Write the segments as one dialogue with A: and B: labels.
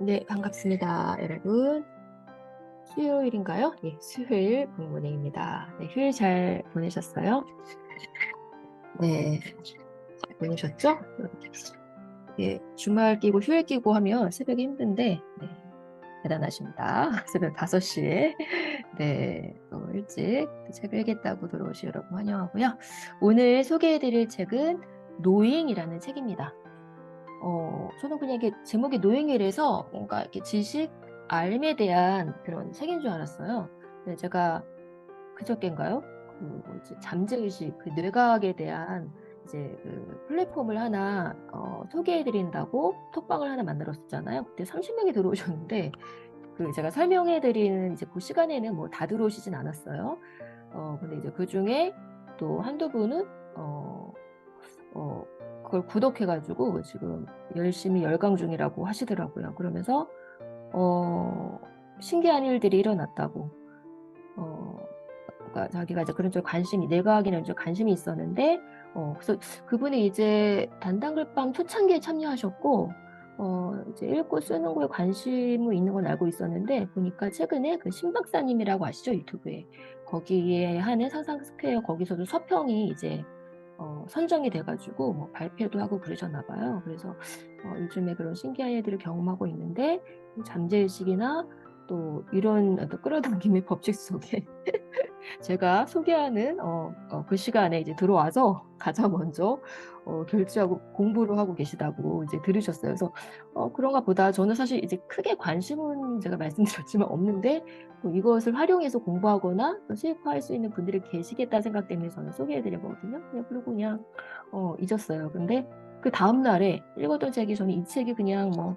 A: 네, 반갑습니다, 여러분. 수요일인가요? 예, 수요일 굿모닝입니다. 네, 휴일 잘 보내셨어요? 네, 잘 보내셨죠? 예, 주말 끼고 휴일 끼고 하면 새벽이 힘든데, 네, 대단하십니다. 새벽 5시에. 네, 너무 일찍 새벽 겠다고 들어오신 여러분 환영하고요. 오늘 소개해드릴 책은 노잉이라는 책입니다. 저는 그냥 이게 제목이 노잉이라서 뭔가 이렇게 지식, 알에 대한 그런 책인 줄 알았어요. 근데 제가 그저께인가요? 그 뭐지, 잠재의식, 그 뇌과학에 대한 이제 그 플랫폼을 하나 소개해드린다고 톡방을 하나 만들었었잖아요. 그때 30명이 들어오셨는데 그 제가 설명해드리는 이제 그 시간에는 뭐 다 들어오시진 않았어요. 근데 이제 그 중에 또 한두 분은 어, 그걸 구독해가지고 지금 열심히 열강 중이라고 하시더라고요. 그러면서 어, 신기한 일들이 일어났다고. 그러니까 자기가 이제 그런 쪽 관심이, 뇌과학이나 쪽 관심이 있었는데, 그래서 그분이 이제 단단글밤 초창기에 참여하셨고, 이제 읽고 쓰는 거에 관심이 있는 건 알고 있었는데, 보니까 최근에 그 신박사님이라고 아시죠? 유튜브에. 거기에 하는 상상 스퀘어 거기서도 서평이 이제 선정이 돼가지고 뭐 발표도 하고 그러셨나 봐요. 그래서 요즘에 그런 신기한 일들을 경험하고 있는데 잠재의식이나 또 이런 어떤 끌어당김의 법칙 속에 제가 소개하는 그 시간에 이제 들어와서 가장 먼저 결제하고 공부를 하고 계시다고 이제 들으셨어요. 그래서 그런가 보다. 저는 사실 이제 크게 관심은 제가 말씀드렸지만 없는데 또 이것을 활용해서 공부하거나 또 수익화할 수 있는 분들이 계시겠다 생각 때문에 저는 소개해드린 거거든요. 그리고 그냥 잊었어요. 근데 그 다음 날에 읽었던 책이 저는 이 책이 그냥 뭐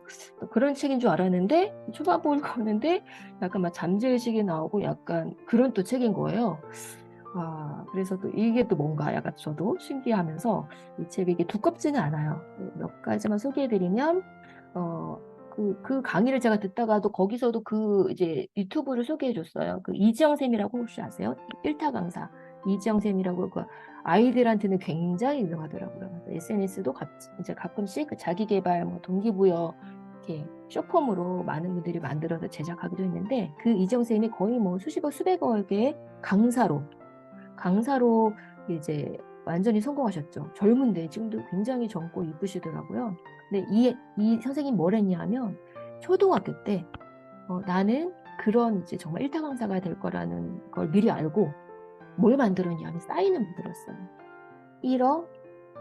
A: 그런 책인 줄 알았는데 초반부를 거는데 약간 막 잠재의식이 나오고 약간 그런 또 책인 거예요. 그래서 또 이게 또 뭔가 약간 저도 신기하면서 이 책이 이게 두껍지는 않아요. 몇 가지만 소개해드리면, 그 강의를 제가 듣다가도 거기서도 그 이제 유튜브를 소개해줬어요. 그 이지영 쌤이라고 혹시 아세요? 일타 강사. 이지영 쌤이라고 그 아이들한테는 굉장히 유명하더라고요. SNS도 이제 가끔씩 그 자기 개발, 뭐 동기부여, 이렇게 쇼폼으로 많은 분들이 만들어서 제작하기도 했는데 그 이지영 쌤이 거의 뭐 수십억, 수백억의 강사로 이제 완전히 성공하셨죠. 젊은데 지금도 굉장히 젊고 이쁘시더라고요. 근데 이 선생님 뭘 했냐 하면 초등학교 때 나는 그런 이제 정말 일타 강사가 될 거라는 걸 미리 알고 뭘 만들었냐 하면 사인을 만들었어요. 1어,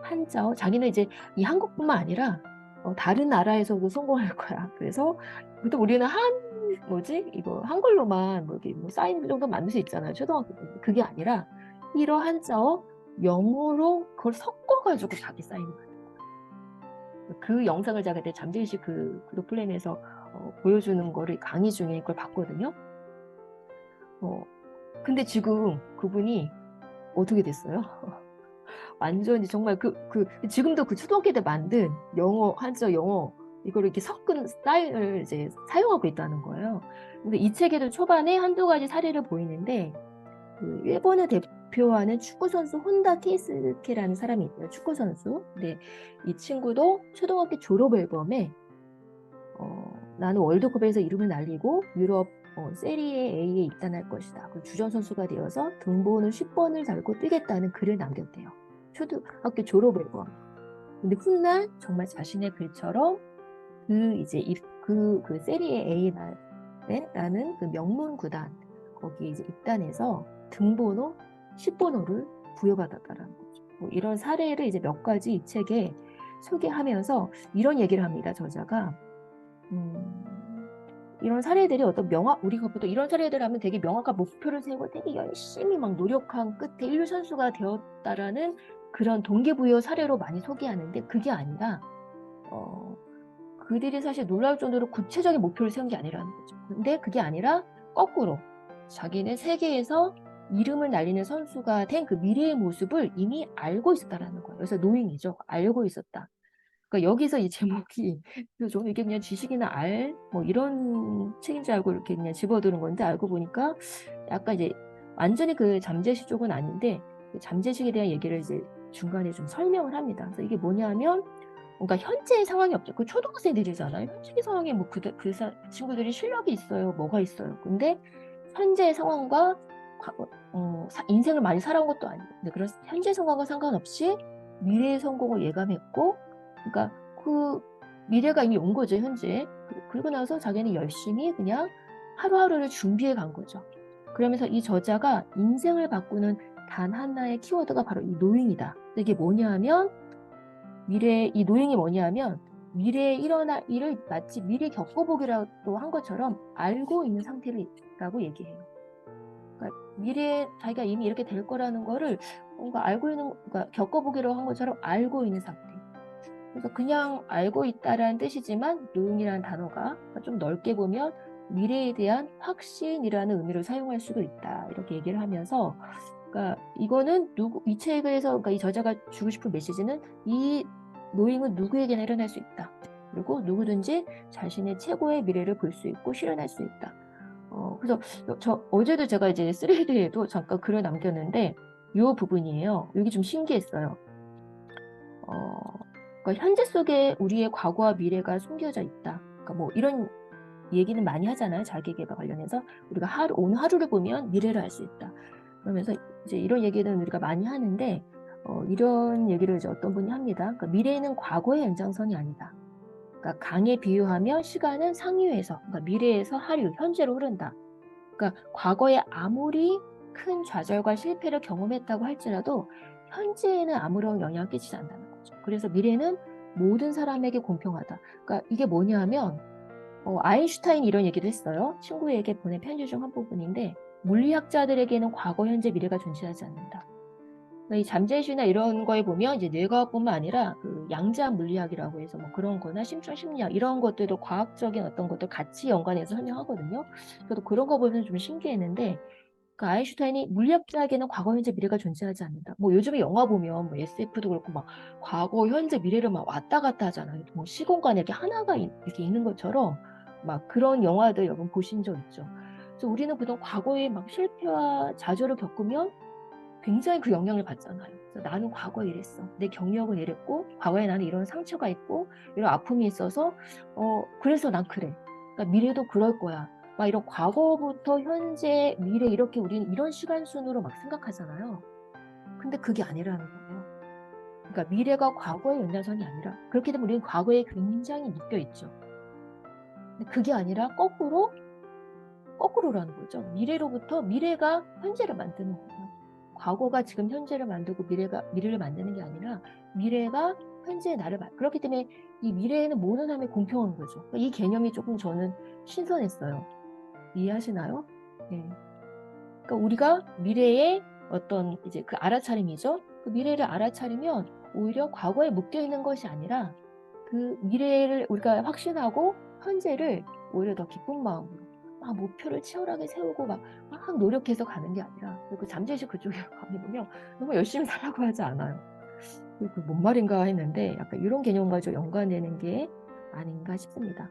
A: 한자어. 자기는 이제 이 한국뿐만 아니라 다른 나라에서도 성공할 거야. 그래서 보통 우리는 뭐지? 이거 한글로만 뭐 이렇게 뭐 사인 정도 만들 수 있잖아요. 초등학교 때. 그게 아니라 1어 한자어 영어로 그걸 섞어가지고 자기 사인을 만든 거예요. 그 영상을 제가 그때 잠재의식 그 구독 플랜에서 보여주는 거를 강의 중에 그걸 봤거든요. 근데 지금 그분이 어떻게 됐어요? 완전히 정말 지금도 그 초등학교 때 만든 영어, 한자 영어, 이거를 이렇게 섞은 스타일을 이제 사용하고 있다는 거예요. 근데 이 책에도 초반에 한두 가지 사례를 보이는데, 그 일본을 대표하는 축구선수 혼다 케이스케라는 사람이 있어요. 축구선수. 근데 이 친구도 초등학교 졸업 앨범에, 나는 월드컵에서 이름을 날리고 유럽 세리에 A에 입단할 것이다. 그 주전 선수가 되어서 등번호 10번을 달고 뛰겠다는 글을 남겼대요. 초등학교 졸업 앨범. 근데 훗날 정말 자신의 글처럼 그 이제 그 세리에 A라는 그 명문 구단 거기 이제 입단해서 등번호 10번호를 부여받았다라는 거죠. 뭐 이런 사례를 이제 몇 가지 이 책에 소개하면서 이런 얘기를 합니다. 저자가 이런 사례들이 우리가 보통 이런 사례들 하면 되게 명확한 목표를 세우고 되게 열심히 막 노력한 끝에 인류 선수가 되었다라는 그런 동기부여 사례로 많이 소개하는데 그게 아니라, 그들이 사실 놀라울 정도로 구체적인 목표를 세운 게 아니라는 거죠. 근데 그게 아니라 거꾸로 자기는 세계에서 이름을 날리는 선수가 된 그 미래의 모습을 이미 알고 있었다라는 거예요. 그래서 노잉이죠. 알고 있었다. 그러니까 여기서 이 제목이 그래서 저는 이게 그냥 지식이나 뭐 이런 책인 줄 알고 이렇게 그냥 집어드는 건데 알고 보니까 약간 이제 완전히 그 잠재식 쪽은 아닌데 그 잠재식에 대한 얘기를 이제 중간에 좀 설명을 합니다. 그래서 이게 뭐냐면 그러니까 현재의 상황이 없죠. 그 초등학생들이잖아요. 현재의 상황에 뭐 친구들이 실력이 있어요. 뭐가 있어요. 근데 현재의 상황과 인생을 많이 살아온 것도 아니고, 근데 그런 현재 상황과 상관없이 미래의 성공을 예감했고, 그러니까 그 미래가 이미 온 거죠, 현재. 그리고 나서 자기는 열심히 그냥 하루하루를 준비해 간 거죠. 그러면서 이 저자가 인생을 바꾸는 단 하나의 키워드가 바로 이 노잉이다. 이게 뭐냐 하면, 이 노잉이 뭐냐 하면, 미래에 일어날 일을 마치 미래 겪어보기라도 한 것처럼 알고 있는 상태라고 얘기해요. 그러니까 미래에 자기가 이미 이렇게 될 거라는 거를 뭔가 그러니까 겪어보기로 한 것처럼 알고 있는 상태. 그래서 그냥 알고 있다라는 뜻이지만 노잉이라는 단어가 좀 넓게 보면 미래에 대한 확신이라는 의미로 사용할 수도 있다. 이렇게 얘기를 하면서, 그러니까 이거는 이 책에서, 그러니까 이 저자가 주고 싶은 메시지는 이 노잉은 누구에게나 일어날 수 있다. 그리고 누구든지 자신의 최고의 미래를 볼 수 있고 실현할 수 있다. 그래서 어제도 제가 이제 스레드에도 잠깐 글을 남겼는데 이 부분이에요. 여기 좀 신기했어요. 그러니까 현재 속에 우리의 과거와 미래가 숨겨져 있다. 그러니까 뭐 이런 얘기는 많이 하잖아요. 자기계발 관련해서 우리가 오늘 하루를 보면 미래를 알 수 있다. 그러면서 이제 이런 얘기는 우리가 많이 하는데 이런 얘기를 이제 어떤 분이 합니다. 그러니까 미래는 과거의 연장선이 아니다. 그러니까 강에 비유하면 시간은 상류에서, 그러니까 미래에서 하류, 현재로 흐른다. 그러니까 과거에 아무리 큰 좌절과 실패를 경험했다고 할지라도 현재에는 아무런 영향을 끼치지 않는다는 거죠. 그래서 미래는 모든 사람에게 공평하다. 그러니까 이게 뭐냐 하면 아인슈타인이 이런 얘기도 했어요. 친구에게 보낸 편지 중 한 부분인데, 물리학자들에게는 과거, 현재, 미래가 존재하지 않는다. 그러니까 이 잠재의식이나 이런 거에 보면 이제 뇌과학뿐만 아니라 그 양자 물리학이라고 해서 뭐 그런 거나 심층 심리학 이런 것들도 과학적인 어떤 것들 같이 연관해서 설명하거든요. 저도 그런 거 보면서 좀 신기했는데, 그 아인슈타인이 물리학자에게는 과거, 현재, 미래가 존재하지 않는다. 뭐 요즘에 영화 보면 뭐 SF도 그렇고 막 과거, 현재, 미래를 막 왔다 갔다 하잖아요. 뭐 시공간에 이렇게 하나가 이렇게 있는 것처럼 막 그런 영화들 여러분 보신 적 있죠. 그래서 우리는 그동안 과거에 막 실패와 좌절을 겪으면 굉장히 그 영향을 받잖아요. 그래서 나는 과거에 이랬어. 내 경력은 이랬고, 과거에 나는 이런 상처가 있고, 이런 아픔이 있어서, 그래서 난 그래. 그러니까 미래도 그럴 거야. 막 이런 과거부터 현재, 미래 이렇게 우리는 이런 시간 순으로 막 생각하잖아요. 근데 그게 아니라는 거예요. 그러니까 미래가 과거의 연장선이 아니라, 그렇게 되면 우리는 과거에 굉장히 묶여 있죠. 근데 그게 아니라 거꾸로라는 거죠. 미래가 현재를 만드는 거예요. 과거가 지금 현재를 만들고 미래를 만드는 게 아니라 미래가 현재의 나를 그렇기 때문에 이 미래에는 모든 사람이 공평한 거죠. 이 개념이 조금 저는 신선했어요. 이해하시나요? 네. 그러니까 우리가 미래의 어떤 이제 그 알아차림이죠. 그 미래를 알아차리면 오히려 과거에 묶여 있는 것이 아니라 그 미래를 우리가 확신하고 현재를 오히려 더 기쁜 마음으로 막 목표를 치열하게 세우고 막 노력해서 가는 게 아니라, 그 잠재의식 그쪽에 가보면 너무 열심히 살라고 하지 않아요. 뭔 말인가 했는데 약간 이런 개념과 좀 연관되는 게 아닌가 싶습니다.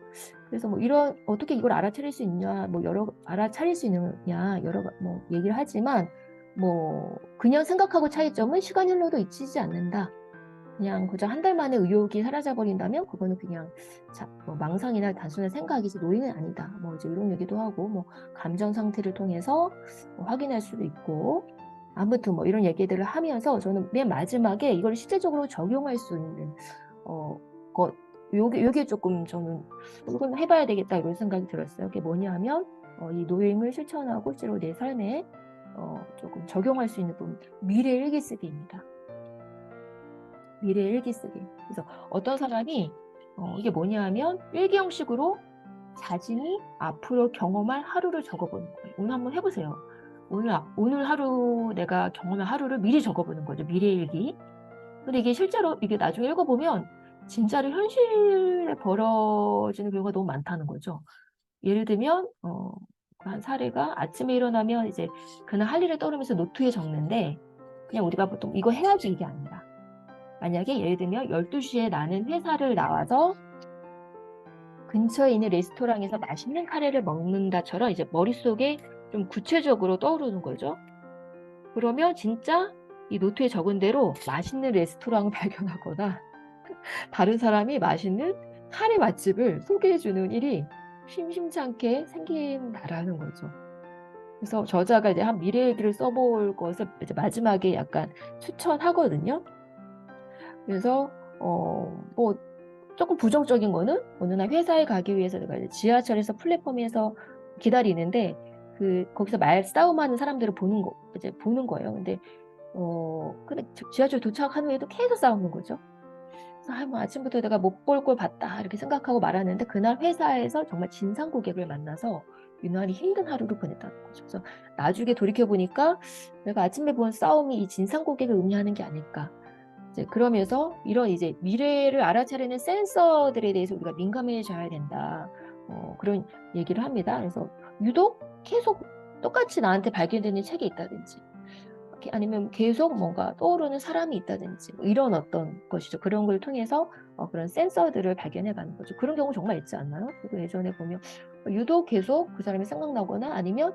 A: 그래서 뭐 어떻게 이걸 알아차릴 수 있냐, 뭐 알아차릴 수 있느냐 여러 뭐 얘기를 하지만, 뭐 그냥 생각하고 차이점은 시간이 흘러도 잊히지 않는다. 그냥 그저 한 달 만에 의욕이 사라져버린다면 그거는 그냥 뭐 망상이나 단순한 생각이지 노인은 아니다. 뭐 이제 이런 얘기도 하고, 뭐 감정 상태를 통해서 뭐 확인할 수도 있고, 아무튼 뭐 이런 얘기들을 하면서 저는 맨 마지막에 이걸 실제적으로 적용할 수 있는 요게 조금 저는 이건 해봐야 되겠다 이런 생각이 들었어요. 그게 뭐냐면 이 노임을 실천하고 실제로 내 삶에 조금 적용할 수 있는 부분, 미래 일기쓰기입니다. 미래 일기쓰기. 그래서 어떤 사람이 이게 뭐냐 하면 일기 형식으로 자신이 앞으로 경험할 하루를 적어보는 거예요. 오늘 한번 해보세요. 오늘 하루 내가 경험한 하루를 미리 적어보는 거죠. 미래 일기. 근데 이게 실제로 이게 나중에 읽어보면 진짜로 현실에 벌어지는 경우가 너무 많다는 거죠. 예를 들면 한 사례가 아침에 일어나면 이제 그날 할 일을 떠오르면서 노트에 적는데, 그냥 우리가 보통 이거 해야지 이게 아니라, 만약에 예를 들면 12시에 나는 회사를 나와서 근처에 있는 레스토랑에서 맛있는 카레를 먹는다처럼 이제 머릿속에 좀 구체적으로 떠오르는 거죠. 그러면 진짜 이 노트에 적은 대로 맛있는 레스토랑을 발견하거나 다른 사람이 맛있는 카레 맛집을 소개해주는 일이 심심찮게 생긴다라는 거죠. 그래서 저자가 이제 한 미래 얘기를 써볼 것을 이제 마지막에 약간 추천하거든요. 그래서 뭐 조금 부정적인 거는 어느 날 회사에 가기 위해서 내가 이제 지하철에서 플랫폼에서 기다리는데 거기서 말 싸움하는 사람들을 이제 보는 거예요. 근데 지하철 도착한 후에도 계속 싸우는 거죠. 그래서 뭐 아침부터 내가 못 볼 걸 봤다 이렇게 생각하고 말았는데 그날 회사에서 정말 진상 고객을 만나서 유난히 힘든 하루를 보냈다는 거죠. 그래서 나중에 돌이켜 보니까 내가 아침에 본 싸움이 이 진상 고객을 의미하는 게 아닐까. 이제 그러면서 이런 이제 미래를 알아차리는 센서들에 대해서 우리가 민감해져야 된다. 그런 얘기를 합니다. 그래서 유독 계속 똑같이 나한테 발견되는 책이 있다든지 아니면 계속 뭔가 떠오르는 사람이 있다든지 뭐 이런 어떤 것이죠. 그런 걸 통해서 그런 센서들을 발견해가는 거죠. 그런 경우 정말 있지 않나요? 그리고 예전에 보면 유독 계속 그 사람이 생각나거나 아니면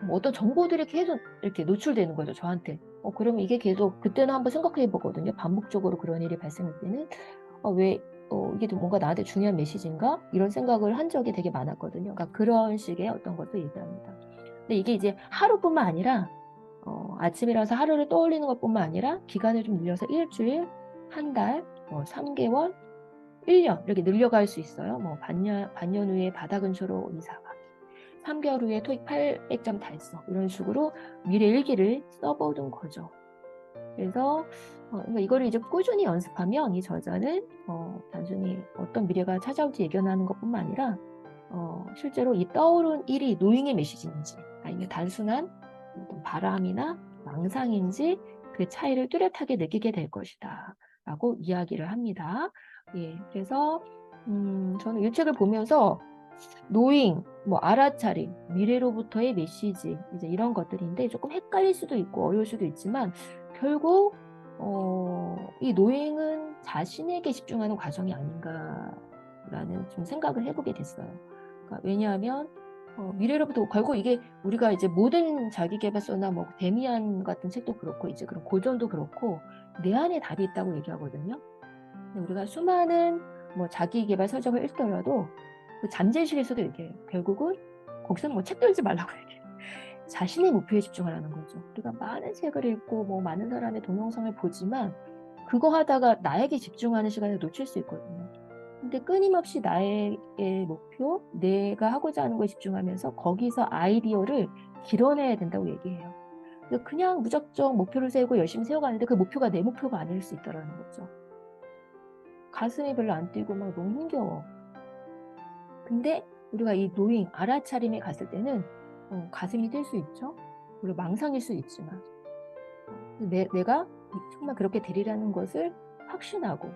A: 뭐 어떤 정보들이 계속 이렇게 노출되는 거죠, 저한테. 그러면 이게 계속 그때는 한번 생각해 보거든요. 반복적으로 그런 일이 발생할 때는 왜 이게 뭔가 나한테 중요한 메시지인가? 이런 생각을 한 적이 되게 많았거든요. 그러니까 그런 식의 어떤 것도 얘기합니다. 근데 이게 이제 하루뿐만 아니라 아침이라서 하루를 떠올리는 것뿐만 아니라 기간을 좀 늘려서 일주일, 한 달, 3개월, 1년 이렇게 늘려갈 수 있어요. 뭐 반년 후에 바다 근처로 이사 가기, 3개월 후에 토익 800점 달성 이런 식으로 미래 일기를 써보는 거죠. 그래서 그러니까 이거를 이제 꾸준히 연습하면 이 저자는 단순히 어떤 미래가 찾아올지 예견하는 것뿐만 아니라 실제로 이 떠오른 일이 노잉의 메시지인지 아니면 단순한 어떤 바람이나 망상인지 그 차이를 뚜렷하게 느끼게 될 것이다 라고 이야기를 합니다. 예, 그래서 저는 이 책을 보면서 노잉, 뭐 알아차림, 미래로부터의 메시지 이제 이런 것들인데 조금 헷갈릴 수도 있고 어려울 수도 있지만 결국 이 노잉은 자신에게 집중하는 과정이 아닌가라는 좀 생각을 해보게 됐어요. 그러니까 왜냐하면 미래로부터 결국 이게 우리가 이제 모든 자기계발서나 뭐 데미안 같은 책도 그렇고 이제 그런 고전도 그렇고 내 안에 답이 있다고 얘기하거든요. 근데 우리가 수많은 뭐 자기계발 서적을 읽더라도 그 잠재의식에서도 얘기해요. 결국은 거기서는 뭐 책도 읽지 말라고 얘기해요. 자신의 목표에 집중하라는 거죠. 우리가 많은 책을 읽고 뭐 많은 사람의 동영상을 보지만 그거 하다가 나에게 집중하는 시간을 놓칠 수 있거든요. 근데 끊임없이 나의 목표, 내가 하고자 하는 거에 집중하면서 거기서 아이디어를 길어내야 된다고 얘기해요. 그냥 무작정 목표를 세우고 열심히 세워가는데 그 목표가 내 목표가 아닐 수 있다는 거죠. 가슴이 별로 안 뛰고 막 너무 힘겨워. 근데 우리가 이 노잉, 알아차림에 갔을 때는 가슴이 뛸 수 있죠. 그리고 망상일 수 있지만 내가 정말 그렇게 되리라는 것을 확신하고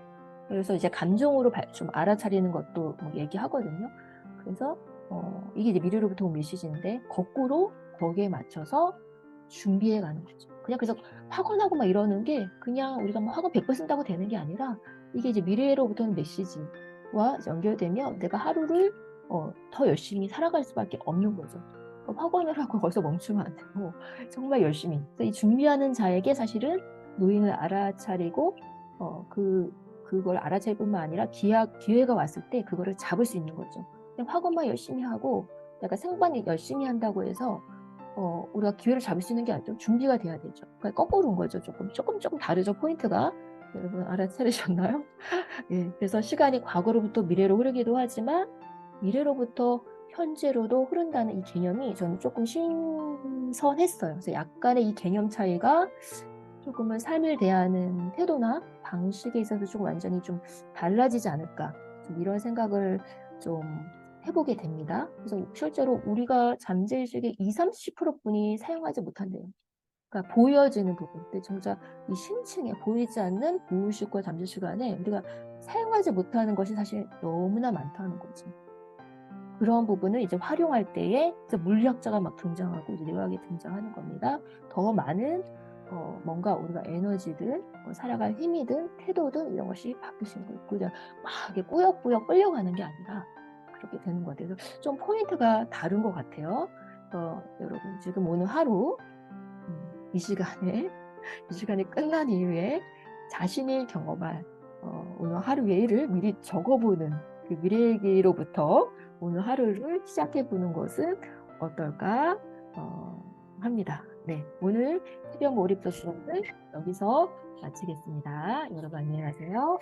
A: 그래서 이제 감정으로 좀 알아차리는 것도 뭐 얘기하거든요. 그래서 이게 이제 미래로부터 온 메시지인데 거꾸로 거기에 맞춰서 준비해 가는 거죠. 그냥 그래서 확언하고 막 이러는 게 그냥 우리가 뭐 학원 100번 쓴다고 되는 게 아니라 이게 이제 미래로부터 오는 메시지와 연결되면 내가 하루를 더 열심히 살아갈 수밖에 없는 거죠. 확언을 하고 거기서 멈추면 안 되고 정말 열심히. 이 준비하는 자에게 사실은 노인을 알아차리고 그걸 알아차릴 뿐만 아니라 기회가 왔을 때 그거를 잡을 수 있는 거죠. 그냥 학원만 열심히 하고 내가 생반 열심히 한다고 해서 우리가 기회를 잡을 수 있는 게 아니죠. 준비가 돼야 되죠. 그러니까 거꾸로인 거죠. 조금 다르죠. 포인트가. 여러분 알아차리셨나요? 예, 그래서 시간이 과거로부터 미래로 흐르기도 하지만 미래로부터 현재로도 흐른다는 이 개념이 저는 조금 신선했어요. 그래서 약간의 이 개념 차이가 조금은 삶을 대하는 태도나 방식에 있어서 조금 완전히 좀 달라지지 않을까 좀 이런 생각을 좀 해보게 됩니다. 그래서 실제로 우리가 잠재의식의 20-30%뿐이 사용하지 못한대요. 그러니까 보여지는 부분. 근데 진짜 이 심층에 보이지 않는 무의식과 잠재의식 안에 우리가 사용하지 못하는 것이 사실 너무나 많다는 거지. 그런 부분을 이제 활용할 때에 이제 물리학자가 막 등장하고 이제 뇌과학이 등장하는 겁니다. 더 많은 뭔가 우리가 에너지든 살아갈 힘이든 태도든 이런 것이 바뀔 수 있는 거예요. 그냥 막 이렇게 꾸역꾸역 끌려가는 게 아니라 그렇게 되는 것 같아요. 그래서 좀 포인트가 다른 것 같아요. 여러분 지금 오늘 하루 이 시간에 이 시간이 끝난 이후에 자신이 경험할 오늘 하루 일을 미리 적어보는 그 미래일기로부터 오늘 하루를 시작해보는 것은 어떨까 합니다. 네, 오늘 수면 몰입 서식은 여기서 마치겠습니다. 여러분 안녕히 가세요.